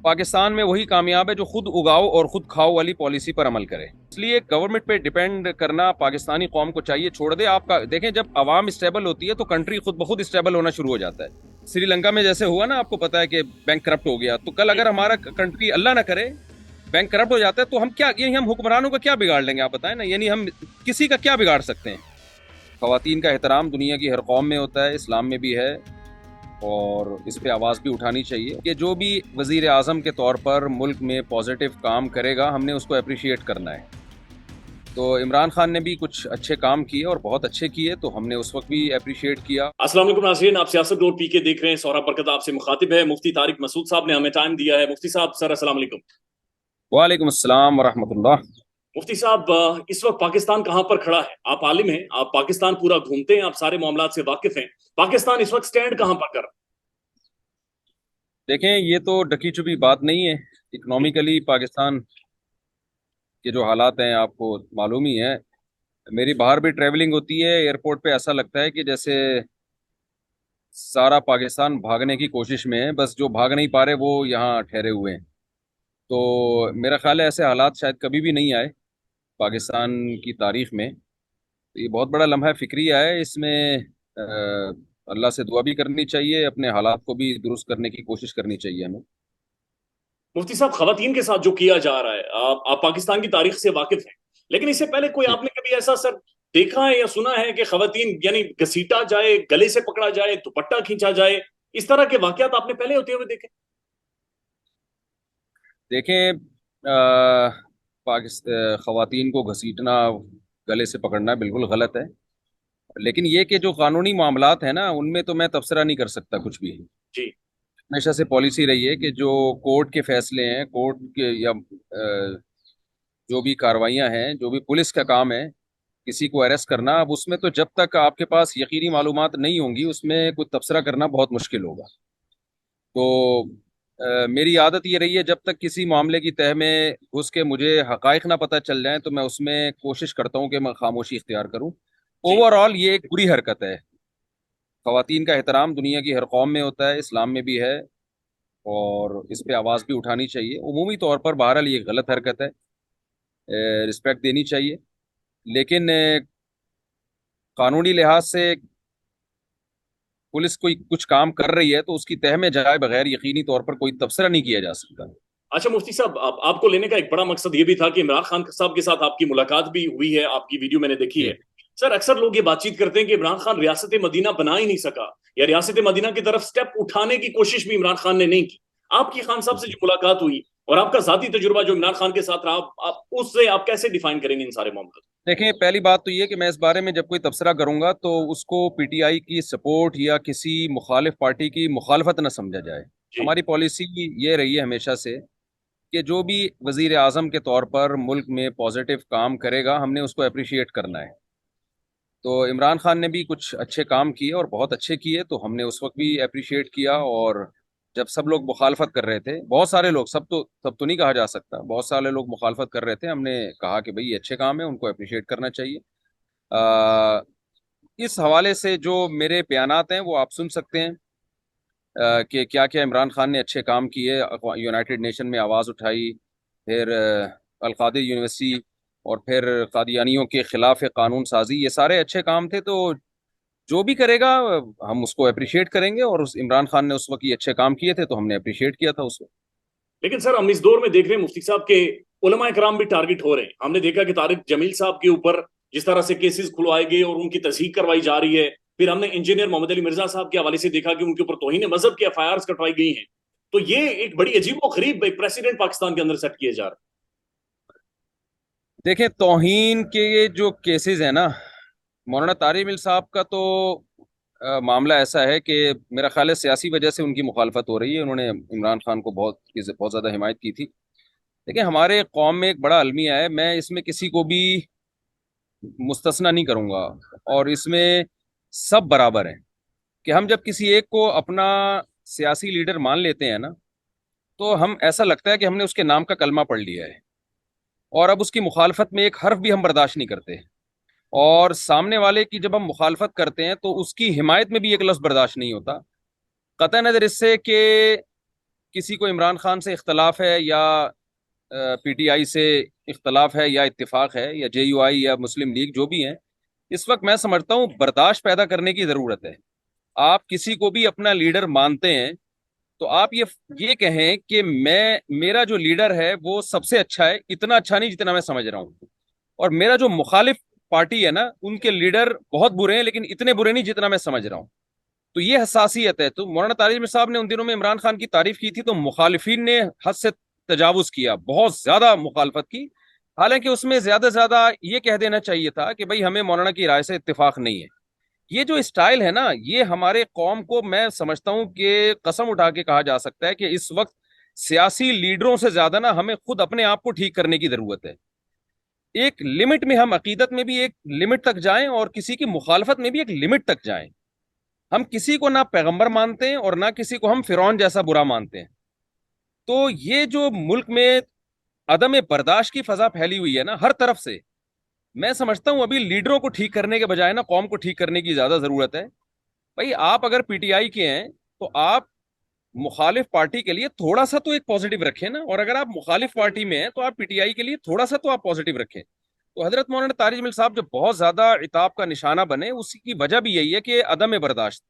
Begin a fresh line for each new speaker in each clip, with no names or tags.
پاکستان میں وہی کامیاب ہے جو خود اگاؤ اور خود کھاؤ والی پالیسی پر عمل کرے. اس لیے گورنمنٹ پہ ڈیپینڈ کرنا پاکستانی قوم کو چاہیے چھوڑ دے. آپ کا دیکھیں جب عوام اسٹیبل ہوتی ہے تو کنٹری خود بخود اسٹیبل ہونا شروع ہو جاتا ہے. سری لنکا میں جیسے ہوا نا، آپ کو پتا ہے کہ بینک کرپٹ ہو گیا، تو کل اگر ہمارا کنٹری اللہ نہ کرے بینک کرپٹ ہو جاتا ہے تو ہم کیا، یعنی ہم حکمرانوں کا کیا بگاڑ لیں گے؟ آپ بتائیں نا، یعنی ہم کسی کا کیا بگاڑ سکتے ہیں؟ خواتین کا احترام دنیا کی ہر قوم میں ہوتا ہے، اسلام میں بھی ہے، اور اس پہ آواز بھی اٹھانی چاہیے کہ جو بھی وزیر اعظم کے طور پر ملک میں پازیٹیو کام کرے گا ہم نے اس کو اپریشیٹ کرنا ہے. تو عمران خان نے بھی کچھ اچھے کام کیے اور بہت اچھے کیے، تو ہم نے اس وقت بھی اپریشیٹ کیا.
السلام علیکم ناظرین، آپ سیاست ڈور پی کے دیکھ رہے ہیں. سورا برکت آپ سے مخاطب ہے. مفتی طارق مسعود صاحب نے ہمیں ٹائم دیا ہے. مفتی صاحب سر السلام علیکم.
وعلیکم السلام ورحمۃ اللہ.
مفتی صاحب، اس وقت پاکستان کہاں پر کھڑا ہے؟ آپ عالم ہیں، آپ پاکستان پورا گھومتے ہیں، آپ سارے معاملات سے واقف ہیں. پاکستان اس وقت سٹینڈ کہاں پر کر؟
دیکھیں یہ تو ڈکی چھپی بات نہیں ہے. اکنامکلی پاکستان کے جو حالات ہیں آپ کو معلوم ہی ہے. میری باہر بھی ٹریولنگ ہوتی ہے، ایئرپورٹ پہ ایسا لگتا ہے کہ جیسے سارا پاکستان بھاگنے کی کوشش میں ہے، بس جو بھاگ نہیں پا رہے وہ یہاں ٹھہرے ہوئے ہیں. تو میرا خیال ہے ایسے حالات شاید کبھی بھی نہیں آئے پاکستان کی تاریخ میں. تو یہ بہت بڑا لمحہ فکریہ ہے. اس میں اللہ سے دعا بھی کرنی چاہیے، اپنے حالات کو بھی درست کرنے کی کوشش کرنی چاہیے ہمیں.
مفتی صاحب، خواتین کے ساتھ جو کیا جا رہا ہے، آپ پاکستان کی تاریخ سے واقف ہیں، لیکن اس سے پہلے کوئی
جی.
آپ نے کبھی ایسا سر دیکھا ہے یا سنا ہے کہ خواتین یعنی گھسیٹا جائے، گلے سے پکڑا جائے، دوپٹہ کھینچا جائے، اس طرح کے واقعات آپ نے پہلے ہوتے ہوئے دیکھے؟
دیکھیں خواتین کو گھسیٹنا، گلے سے پکڑنا بالکل غلط ہے، لیکن یہ کہ جو قانونی معاملات ہیں نا ان میں تو میں تبصرہ نہیں کر سکتا کچھ بھی.
جی
ہمیشہ سے پالیسی رہی ہے کہ جو کورٹ کے فیصلے ہیں، کورٹ کے یا جو بھی کاروائیاں ہیں، جو بھی پولیس کا کام ہے کسی کو اریسٹ کرنا، اب اس میں تو جب تک آپ کے پاس یقینی معلومات نہیں ہوں گی اس میں کوئی تبصرہ کرنا بہت مشکل ہوگا. تو میری عادت یہ رہی ہے جب تک کسی معاملے کی تہ میں گھس کے مجھے حقائق نہ پتہ چل جائیں تو میں اس میں کوشش کرتا ہوں کہ میں خاموشی اختیار کروں.
جی
اوور آل یہ ایک بری حرکت ہے. خواتین کا احترام دنیا کی ہر قوم میں ہوتا ہے، اسلام میں بھی ہے، اور اس پہ آواز بھی اٹھانی چاہیے. عمومی طور پر بہرحال یہ غلط حرکت ہے، رسپیکٹ دینی چاہیے، لیکن قانونی لحاظ سے پولیس کوئی کچھ کام کر رہی ہے تو اس کی تہ میں جائے بغیر یقینی طور پر کوئی تبصرہ نہیں کیا جا سکتا.
اچھا مفتی صاحب، آپ کو لینے کا ایک بڑا مقصد یہ بھی تھا کہ عمران خان صاحب کے ساتھ آپ کی ملاقات بھی ہوئی ہے، آپ کی ویڈیو میں نے دیکھی
جی.
ہے. سر اکثر لوگ یہ بات چیت کرتے ہیں کہ عمران خان ریاست مدینہ بنا ہی نہیں سکا، یا ریاست مدینہ کی طرف سٹیپ اٹھانے کی کوشش بھی عمران خان نے نہیں کی. آپ کی خان صاحب سے جو ملاقات ہوئی اور آپ کا ذاتی تجربہ جو عمران خان کے ساتھ رہا، اس سے آپ کیسے ڈیفائن کریں گے ان سارے معاملات؟
دیکھیں پہلی بات تو یہ کہ میں اس بارے میں جب کوئی تبصرہ کروں گا تو اس کو پی ٹی آئی کی سپورٹ یا کسی مخالف پارٹی کی مخالفت نہ سمجھا جائے.
جی
ہماری پالیسی یہ رہی ہے ہمیشہ سے کہ جو بھی وزیر اعظم کے طور پر ملک میں پازیٹیو کام کرے گا ہم نے اس کو اپریشیٹ کرنا ہے. تو عمران خان نے بھی کچھ اچھے کام کیے اور بہت اچھے کیے، تو ہم نے اس وقت بھی اپریشیٹ کیا. اور جب سب لوگ مخالفت کر رہے تھے، بہت سارے لوگ، سب تو نہیں کہا جا سکتا، بہت سارے لوگ مخالفت کر رہے تھے، ہم نے کہا کہ بھئی یہ اچھے کام ہیں، ان کو اپریشیٹ کرنا چاہیے. اس حوالے سے جو میرے بیانات ہیں وہ آپ سن سکتے ہیں کہ کیا کیا عمران خان نے اچھے کام کیے. یونائٹڈ نیشن میں آواز اٹھائی، پھر القادر یونیورسٹی، اور پھر قادیانیوں کے خلاف قانون سازی، یہ سارے اچھے کام تھے. تو جو بھی کرے گا ہم اس کو اپریشیٹ کریں گے، اور عمران خان نے اس وقت یہ اچھے کام کیے تھے تو ہم نے اپریشیٹ کیا تھا اس وقت.
لیکن سر ہم اس دور میں دیکھ رہے ہیں مفتی صاحب کے علماء کرام بھی ٹارگٹ ہو رہے ہیں. ہم نے دیکھا کہ طارق جمیل صاحب کے اوپر جس طرح سے کیسز کھلوائے گئے اور ان کی تصحیح کروائی جا رہی ہے. پھر ہم نے انجینئر محمد علی مرزا صاحب کے حوالے سے دیکھا کہ ان کے اوپر توہین مذہب کے ایف آئی آرز کٹوائی گئی ہیں. تو یہ ایک بڑی عجیب و غریب ایک پریسیڈنٹ پاکستان کے اندر سیٹ کیے جا رہے ہیں.
دیکھیں توہین کے جو کیسز ہیں نا، مولانا طارق مل صاحب کا تو معاملہ ایسا ہے کہ میرا خیال ہے سیاسی وجہ سے ان کی مخالفت ہو رہی ہے. انہوں نے عمران خان کو بہت زیادہ حمایت کی تھی. دیکھیں ہمارے قوم میں ایک بڑا المیہ ہے، میں اس میں کسی کو بھی مستثنا نہیں کروں گا، اور اس میں سب برابر ہیں کہ ہم جب کسی ایک کو اپنا سیاسی لیڈر مان لیتے ہیں نا تو ہم ایسا لگتا ہے کہ ہم نے اس کے نام کا کلمہ پڑھ لیا ہے، اور اب اس کی مخالفت میں ایک حرف بھی ہم برداشت نہیں کرتے. اور سامنے والے کی جب ہم مخالفت کرتے ہیں تو اس کی حمایت میں بھی ایک لفظ برداشت نہیں ہوتا. قطع نظر اس سے کہ किसी को इमरान खान से इख्तलाफ है या पीटीआई से इख्तलाफ है या इत्तेफाक है या जेयूआई या मुस्लिम लीग जो भी है, इस वक्त मैं समझता हूँ बर्दाश्त पैदा करने की ज़रूरत है। आप किसी को भी अपना लीडर मानते हैं तो आप ये कहें कि मैं, मेरा जो लीडर है वो सबसे अच्छा है, इतना अच्छा नहीं जितना मैं समझ रहा हूँ, और मेरा जो मुखालिफ पार्टी है ना उनके लीडर बहुत बुरे हैं लेकिन इतने बुरे नहीं जितना मैं समझ रहा हूँ। तो ये हसासियत है। तो मौलाना तारिक साहब ने उन दिनों में इमरान खान की तारीफ की थी तो मुखालिफिन ने हद से तजावुज किया, बहुत ज्यादा मुखालफत की। हालांकि उसमें ज्यादा से ज्यादा ये कह देना चाहिए था कि भाई हमें मौलाना की राय से इत्तेफाक नहीं है। ये जो स्टाइल है ना, ये हमारे कौम को, मैं समझता हूं कि कसम उठा के कहा जा सकता है कि इस वक्त सियासी लीडरों से ज्यादा ना हमें खुद अपने आप को ठीक करने की जरूरत है। एक लिमिट में हम अकीदत में भी एक लिमिट तक जाएं और किसी की मुखालफत में भी एक लिमिट तक जाएं। हम किसी को ना पैगंबर मानते हैं और ना किसी को हम फिरौन जैसा बुरा मानते हैं। तो ये जो मुल्क में अदम बर्दाश्त की फजा फैली हुई है ना हर तरफ से, मैं समझता हूं अभी लीडरों को ठीक करने के बजाय ना कौम को ठीक करने की ज्यादा जरूरत है। भाई आप अगर पीटीआई के हैं तो आप मुखालिफ पार्टी के लिए थोड़ा सा तो एक पॉजिटिव रखें ना, और अगर आप मुखालिफ पार्टी में हैं तो आप पीटीआई के लिए थोड़ा सा तो आप पॉजिटिव रखें। तो हजरत मौलाना तारिक जमील साहब जो बहुत ज्यादा इताब का निशाना बने, उसकी वजह भी यही है कि अदम बर्दाश्त,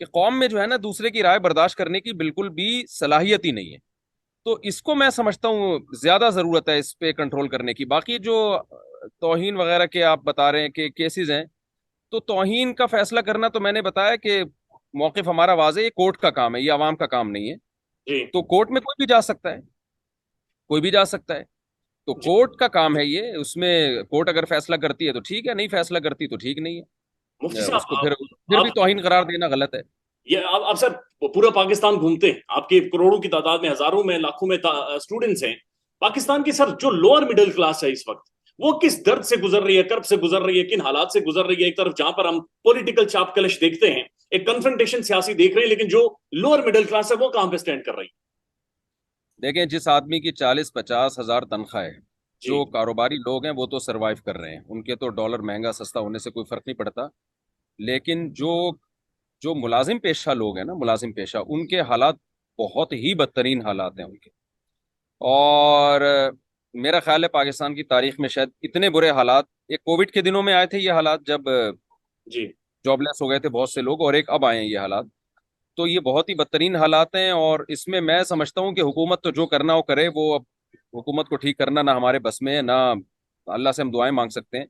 कि कौम में जो है ना दूसरे की राय बर्दाश्त करने की बिल्कुल भी सलाहियत ही नहीं है। तो इसको मैं समझता हूँ ज्यादा जरूरत है इस पे कंट्रोल करने की। बाकी जो तौहीन वगैरह के आप बता रहे हैं कि केसेस हैं, तो तौहीन का फैसला करना तो मैंने बताया कि मौक़िफ़ हमारा वाज़ेह, ये कोर्ट का काम है, ये आवाम का काम नहीं है।
जी
तो कोर्ट में कोई भी जा सकता है, कोई भी जा सकता है। तो
जी।
कोर्ट का काम है ये, उसमें कोर्ट अगर फैसला करती है तो ठीक है, नहीं फैसला करती तो ठीक नहीं
मुफ्ती
है।
साहब
उसको फिर भी
आप
तौहीन करार देना गलत है।
ये आप सर पूरा पाकिस्तान घूमते हैं, आपके करोड़ों की तादाद में, हजारों में, लाखों में स्टूडेंट्स हैं। पाकिस्तान की सर जो लोअर मिडिल क्लास है इस वक्त, वो किस दर्द से गुजर रही है, कर्ब से गुजर रही है, किन हालात से गुजर रही है? एक तरफ जहां पर हम पॉलिटिकल चाप कलश देखते हैं, एक कन्फ्रंटेशन सियासी देख रहे हैं, लेकिन जो लोअर मिडिल क्लास है वो कहां पे स्टैंड कर रही है?
देखें, जिस आदमी की 40-50 हज़ार तनख्वाह है,
जी
जो कारोबारी लोग हैं वो तो सरवाइव कर रहे हैं, उनके तो डॉलर महंगा सस्ता होने से कोई फर्क नहीं पड़ता। लेकिन जो जो मुलाजिम पेशा लोग हैं ना, मुलाजिम पेशा, उनके हालात बहुत ही बदतरीन हालात हैं उनके। और मेरा ख्याल है पाकिस्तान की तारीख में शायद इतने बुरे हालात, एक कोविड के दिनों में आए थे ये हालात जब
जी।
जॉबलेस हो गए थे बहुत से लोग, और एक अब आए हैं ये हालात। तो ये बहुत ही बदतरीन हालात हैं, और इसमें मैं समझता हूँ कि हुकूमत तो जो करना हो करे। वो अब हुकूमत को ठीक करना ना हमारे बस में है, ना अल्लाह से हम दुआएं मांग सकते हैं।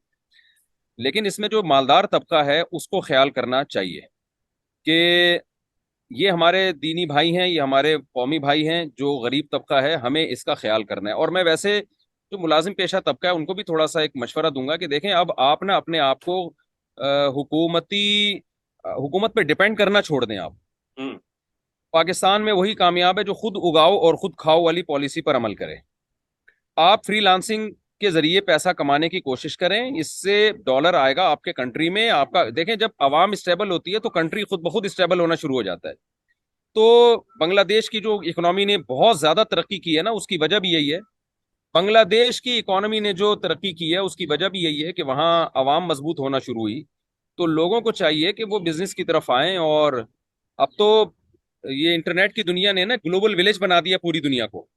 लेकिन इसमें जो मालदार तबका है उसको ख्याल करना चाहिए कि ये हमारे दीनी भाई हैं, ये हमारे कौमी भाई हैं। जो गरीब तबका है हमें इसका ख्याल करना है। और मैं वैसे जो मुलाजिम पेशा तबका है उनको भी थोड़ा सा एक मशवरा दूंगा कि देखें, अब आप ना अपने आप को हुकूमत पे डिपेंड करना छोड़ दें आप।
हम्म।
पाकिस्तान में वही कामयाब है जो खुद उगाओ और खुद खाओ वाली पॉलिसी पर अमल करे। आप फ्रीलांसिंग के जरिए पैसा कमाने की कोशिश करें, इससे डॉलर आएगा आपके कंट्री में। आपका देखें, जब आवाम स्टेबल होती है तो कंट्री खुद ब खुद स्टेबल होना शुरू हो जाता है। तो बांग्लादेश की जो इकोनॉमी ने बहुत ज्यादा तरक्की की है ना, उसकी वजह भी यही है। बांग्लादेश की इकोनॉमी ने जो तरक्की की है उसकी वजह भी यही है कि वहाँ आवाम मजबूत होना शुरू हुई। तो लोगों को चाहिए कि वो बिजनेस की तरफ आएं। और अब तो ये इंटरनेट की दुनिया ने ना ग्लोबल विलेज बना दिया पूरी दुनिया को।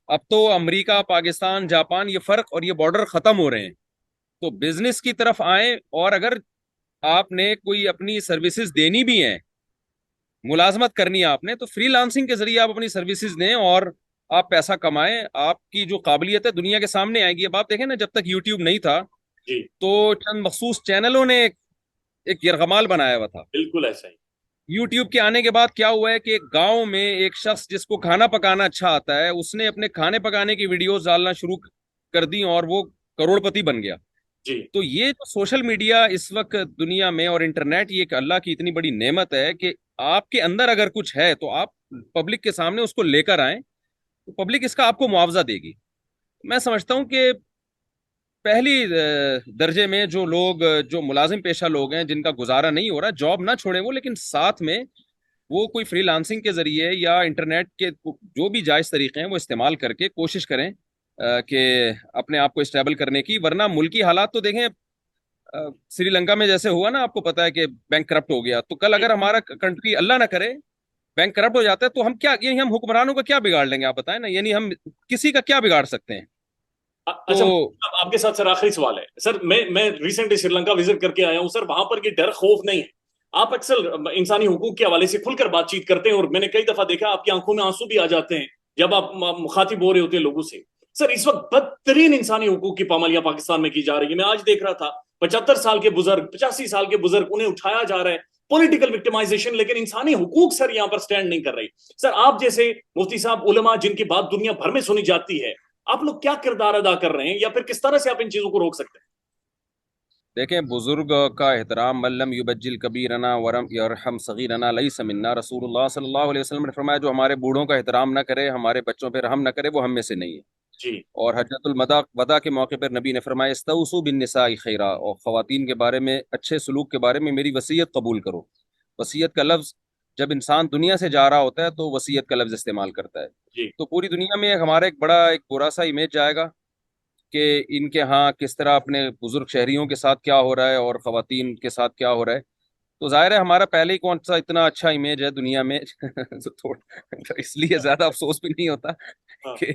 अब तो अमेरिका, पाकिस्तान, जापान, ये फर्क और ये बॉर्डर खत्म हो रहे हैं। तो बिजनेस की तरफ आए, और अगर आपने कोई अपनी सर्विसेज देनी भी है, मुलाजमत करनी है आपने, तो फ्रीलांसिंग के जरिए आप अपनी सर्विसेज दें और आप पैसा कमाएं। आपकी जो काबिलियत है दुनिया के सामने आएगी। अब आप देखें ना, जब तक यूट्यूब नहीं था
जी
तो चंद मखसूस चैनलों ने एक यरगमाल बनाया हुआ था।
बिल्कुल ऐसा ही।
यूट्यूब के आने के बाद क्या हुआ है कि एक गांव में एक शख्स जिसको खाना पकाना अच्छा आता है, उसने अपने खाने पकाने की वीडियोस डालना शुरू कर दी और वो करोड़पति बन गया।
जी
तो ये जो सोशल मीडिया इस वक्त दुनिया में और इंटरनेट, ये एक अल्लाह की इतनी बड़ी नेमत है कि आपके अंदर अगर कुछ है तो आप पब्लिक के सामने उसको लेकर आए, तो पब्लिक इसका आपको मुआवजा देगी। मैं समझता हूँ कि पहली दर्जे में जो लोग, जो मुलाजिम पेशा लोग हैं जिनका गुजारा नहीं हो रहा, जॉब ना छोड़ें वो, लेकिन साथ में वो कोई फ्रीलांसिंग के जरिए या इंटरनेट के जो भी जायज तरीके हैं वो इस्तेमाल करके कोशिश करें कि अपने आप को स्टेबल करने की। वरना मुल्की हालात तो देखें, श्रीलंका में जैसे हुआ ना, आपको पता है कि बैंक करप्ट हो गया। तो कल
जी
अगर हमारा कंट्री, अल्लाह ना करे, बैंक करप्ट हो जाता है तो हम क्या, यानी हम हुक्मरानों का क्या बिगाड़ लेंगे, आप बताएं ना, यानी हम किसी का क्या बिगाड़ सकते हैं?
अच्छा,
तो
आपके साथ सर आखिरी सवाल है सर। मैं रिसेंटली श्रीलंका विजिट करके आया हूं सर, वहां पर ये डर खौफ नहीं है। आप अक्सर इंसानी हुकूक के हवाले से खुलकर बातचीत करते हैं और मैंने कई दफा देखा आपकी आंखों में आंसू भी आ जाते हैं जब आप मुखातिब हो रहे होते हैं लोगों से। सर इस वक्त बदतरीन इंसानी हुकूक की पामालियां पाकिस्तान में की जा रही है। मैं आज देख रहा था 75 साल के बुजुर्ग, 85 साल के बुजुर्ग, उन्हें उठाया जा रहा है, पॉलिटिकल विक्टिमाइजेशन, लेकिन इंसानी हुकूक सर यहां पर स्टैंड नहीं कर रही। सर आप जैसे मुफ्ती साहब, उलमा जिनकी बात दुनिया भर में सुनी जाती है, आप लोग क्या किरदार अदा कर रहे हैं या फिर किस तरह से आप इन चीजों को रोक सकते हैं?
देखें, बुजुर्ग का एहतराम, मल्लम युबज्जिल कबीरना वरम यरहम सगीरना लैसा मिन्ना, रसूलुल्लाह सल्लल्लाहु अलैहि वसल्लम ने फरमाया, जो हमारे बूढ़ों का एहतराम न करे, हमारे बच्चों पे रहम न करे, वो हम में से नहीं है।
जी
और हज्जतुल मदा वदा के मौके पर नबी ने फरमाया, इस्तऊसू बिन निसाई खैरा, और ख़वातीन के बारे में, अच्छे सलूक के बारे में मेरी वसीयत कबूल करो। वसीयत का लफ्ज़ जब इंसान दुनिया से जा रहा होता है तो वसीयत का लफ्ज़ इस्तेमाल करता है।
जी
तो पूरी दुनिया में हमारा एक बुरा सा इमेज जाएगा कि इनके यहाँ किस तरह अपने बुजुर्ग शहरियों के साथ क्या हो रहा है और ख़वातीन के साथ क्या हो रहा है। तो जाहिर है हमारा पहले ही कौन सा इतना अच्छा इमेज है दुनिया में तो इसलिए ज़्यादा अफसोस भी नहीं होता
हाँ
कि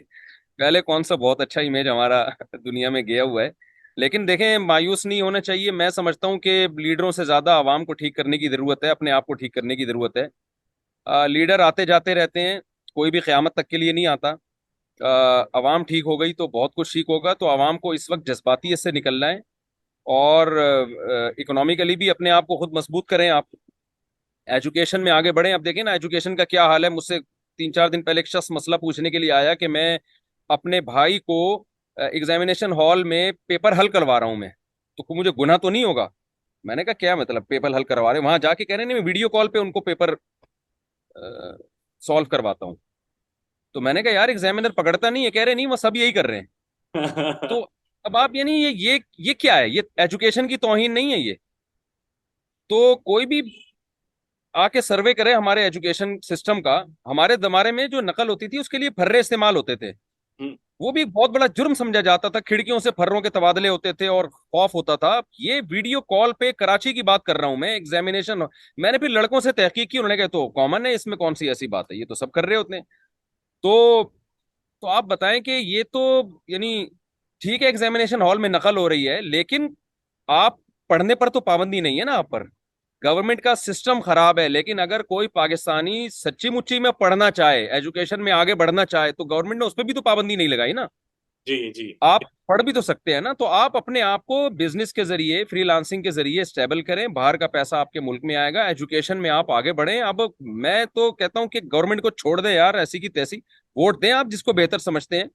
पहले कौन सा बहुत अच्छा इमेज हमारा दुनिया में गया हुआ है। लेकिन देखें, मायूस नहीं होना चाहिए। मैं समझता हूँ कि लीडरों से ज़्यादा आवाम को ठीक करने की ज़रूरत है, अपने आप को ठीक करने की ज़रूरत है। लीडर आते जाते रहते हैं, कोई भी क़यामत तक के लिए नहीं आता। आवाम ठीक हो गई तो बहुत कुछ ठीक होगा। तो आवाम को इस वक्त जज्बातियत से निकलना है और इकोनॉमिकली भी अपने आप को खुद मजबूत करें। आप एजुकेशन में आगे बढ़ें। अब देखें ना एजुकेशन का क्या हाल है। मुझसे 3-4 दिन पहले एक शख्स मसला पूछने के लिए आया कि मैं अपने भाई को एग्जामिनेशन हॉल में पेपर हल करवा रहा हूं मैं, तो मुझे गुनाह तो नहीं होगा? मैंने कहा क्या मतलब पेपर हल करवा रहे हो? वहां जाके कह रहे नहीं, मैं वीडियो कॉल पे उनको पेपर सॉल्व करवाता हूँ। तो मैंने कहा यार एग्जामिनर पकड़ता नहीं है? कह रहे नहीं, वो सब यही कर रहे हैं। तो अब आप यानी ये क्या है? ये एजुकेशन की तौहीन नहीं है ये? तो कोई भी आके सर्वे करे हमारे एजुकेशन सिस्टम का। हमारे जमाने में जो नकल होती थी उसके लिए फर्रे इस्तेमाल होते थे,
हम्म,
वो भी बहुत बड़ा जुर्म समझा जाता था। खिड़कियों से फर्रों के तबादले होते थे और खौफ होता था। ये वीडियो कॉल पे कराची की बात कर रहा हूं मैं, एग्जामिनेशन। मैंने फिर लड़कों से तहकीक की, उन्होंने कहा तो कॉमन है, इसमें कौन सी ऐसी बात है, ये तो सब कर रहे होते हैं। तो तो आप बताएं कि ये तो यानी ठीक है एग्जामिनेशन हॉल में नकल हो रही है, लेकिन आप पढ़ने पर तो पाबंदी नहीं है ना आप पर। गवर्नमेंट का सिस्टम खराब है, लेकिन अगर कोई पाकिस्तानी सच्ची मुच्ची में पढ़ना चाहे, एजुकेशन में आगे बढ़ना चाहे, तो गवर्नमेंट ने उस पर भी तो पाबंदी नहीं लगाई ना।
जी जी
आप पढ़ भी तो सकते हैं ना। तो आप अपने आप को बिजनेस के जरिए, फ्रीलांसिंग के जरिए स्टेबल करें, बाहर का पैसा आपके मुल्क में आएगा, एजुकेशन में आप आगे बढ़ें। अब मैं तो कहता हूं कि गवर्नमेंट को छोड़ दें यार, ऐसी की तैसी। वोट दें आप जिसको बेहतर समझते हैं।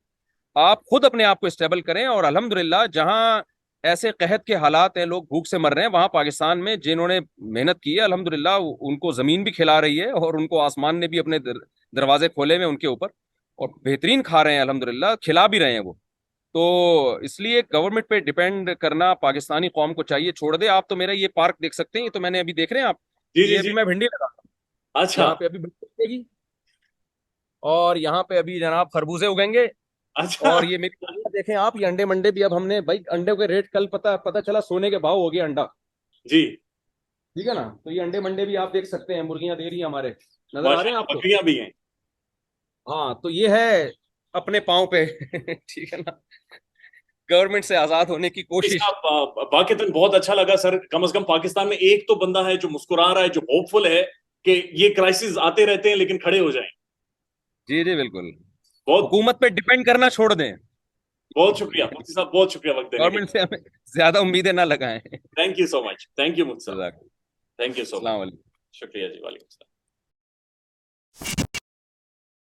आप खुद अपने आप को स्टेबल करें। और अल्हम्दुलिल्लाह जहां ऐसे कहत के हालात हैं, लोग भूख से मर रहे हैं, वहां पाकिस्तान में जिन्होंने मेहनत की है अल्हम्दुलिल्लाह उनको जमीन भी खिला रही है और उनको आसमान ने भी अपने दरवाजे खोले हुए उनके ऊपर, और बेहतरीन खा रहे हैं अल्हम्दुलिल्लाह, खिला भी रहे हैं वो। तो इसलिए गवर्नमेंट पे डिपेंड करना पाकिस्तानी कौम को चाहिए छोड़ दे। आप तो मेरा ये पार्क देख सकते हैं, ये तो मैंने अभी देख रहे हैं आप,
जी जी
ये अभी
जी।
मैं भिंडी लगा रहा हूँ।
अच्छा
यहाँ पे अभी भिंडी उगेगी और यहाँ पे अभी जनाब खरबूजे उगेंगे।
अच्छा।
और ये मेरी मुर्गियां देखें आप, ये अंडे मंडे भी अब हमने भाई, अंडे के रेट कल पता पता चला सोने के भाव हो गया अंडा।
जी
ठीक है ना? तो ये अंडे मंडे भी आप देख सकते हैं, मुर्गियां दे रही हैं हमारे, नजर आ रहे हैं
माशाल्लाह
आपको?
बकरियां भी हैं।
हाँ, तो ये है अपने पाँव पे ठीक है ना, गवर्नमेंट से आजाद होने की कोशिश।
साहब वाकईतन बहुत अच्छा लगा सर। कम से कम पाकिस्तान में एक तो बंदा है जो मुस्कुरा रहा है, जो होपफुल है कि ये क्राइसिस आते रहते हैं लेकिन खड़े हो जाएं।
जी जी बिल्कुल।
बहुत
हुकूमत पे डिपेंड करना छोड़ दें।
बहुत शुक्रिया मुफ्ती साहब, बहुत शुक्रिया वक्त देने के लिए।
गवर्नमेंट से हमें ज्यादा उम्मीदें ना लगाएं।
Thank you so much, thank you मुफ्ती साहब,
जज़ाक
थैंक यू सो मच।
अस्सलाम वालेकुम।
शुक्रिया जी, वालेकुम।